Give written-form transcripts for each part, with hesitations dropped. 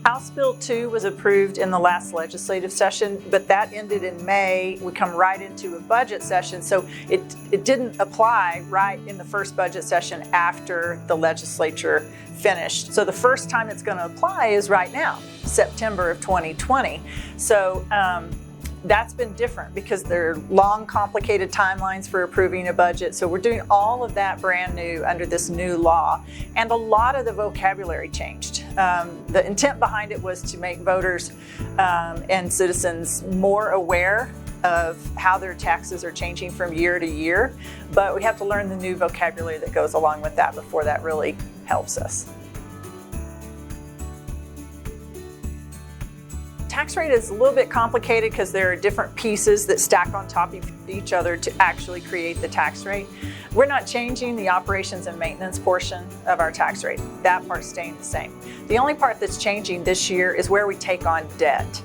House Bill 2 was approved in the last legislative session, but that ended in May. We come right into a budget session, so it didn't apply right in the first budget session after the legislature finished. So the first time it's going to apply is right now, September of 2020. So that's been different because there are long, complicated timelines for approving a budget. So we're doing all of that brand new under this new law. And a lot of the vocabulary changed. The intent behind it was to make voters and citizens more aware of how their taxes are changing from year to year. But we have to learn the new vocabulary that goes along with that before that really helps us. Tax rate is a little bit complicated because there are different pieces that stack on top of each other to actually create the tax rate. We're not changing the operations and maintenance portion of our tax rate. That part's staying the same. The only part that's changing this year is where we take on debt.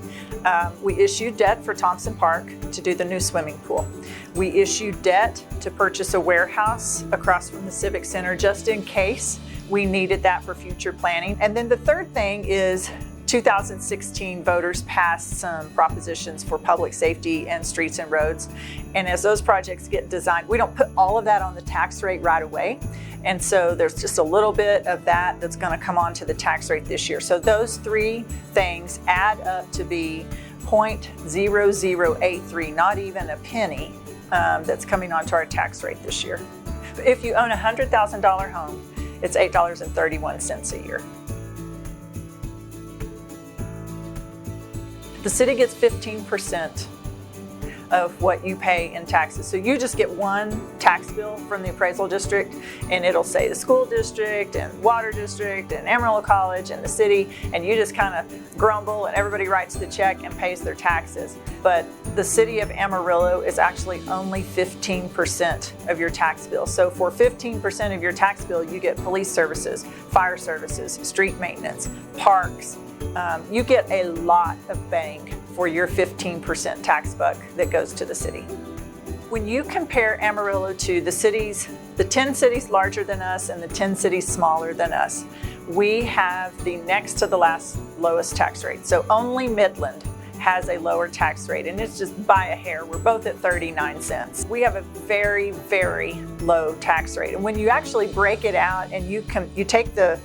We issued debt for Thompson Park to do the new swimming pool. We issued debt to purchase a warehouse across from the Civic Center just in case we needed that for future planning. And then the third thing is 2016 voters passed some propositions for public safety and streets and roads. And as those projects get designed, we don't put all of that on the tax rate right away. And so there's just a little bit of that that's going to come onto the tax rate this year. So those three things add up to be 0.0083, not even a penny, that's coming onto our tax rate this year. If you own a $100,000 home, it's $8.31 a year. The city gets 15% of what you pay in taxes. So you just get one tax bill from the appraisal district, and it'll say the school district and water district and Amarillo College and the city, and you just kind of grumble and everybody writes the check and pays their taxes. But the city of Amarillo is actually only 15% of your tax bill. So for 15% of your tax bill, you get police services, fire services, street maintenance, parks. You get a lot of bang for your 15% tax buck that goes to the city. When you compare Amarillo to the 10 cities larger than us and the 10 cities smaller than us, we have the next to the last lowest tax rate. So only Midland has a lower tax rate, and it's just by a hair. We're both at 39 cents. We have a very, very low tax rate. And when you actually break it out and you take the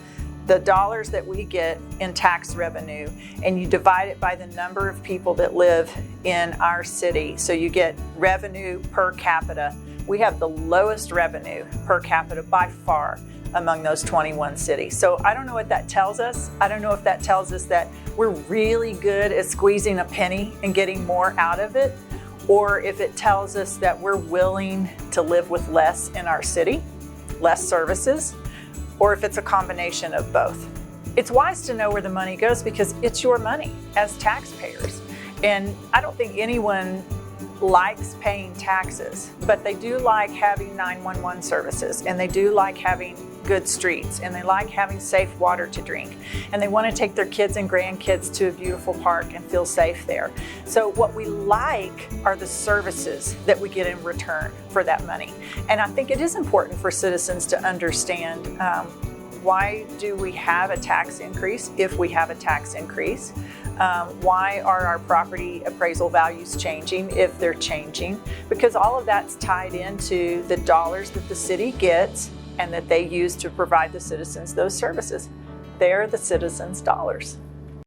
dollars that we get in tax revenue and you divide it by the number of people that live in our city, so you get revenue per capita. We have the lowest revenue per capita by far among those 21 cities. So I don't know what that tells us. I don't know if that tells us that we're really good at squeezing a penny and getting more out of it, or if it tells us that we're willing to live with less in our city, less services, or if it's a combination of both. It's wise to know where the money goes because it's your money as taxpayers. And I don't think anyone likes paying taxes, but they do like having 911 services, and they do like having good streets, and they like having safe water to drink, and they want to take their kids and grandkids to a beautiful park and feel safe there. So what we like are the services that we get in return for that money. And I think it is important for citizens to understand why do we have a tax increase if we have a tax increase? Why are our property appraisal values changing if they're changing? Because all of that's tied into the dollars that the city gets and that they use to provide the citizens those services. They're the citizens' dollars.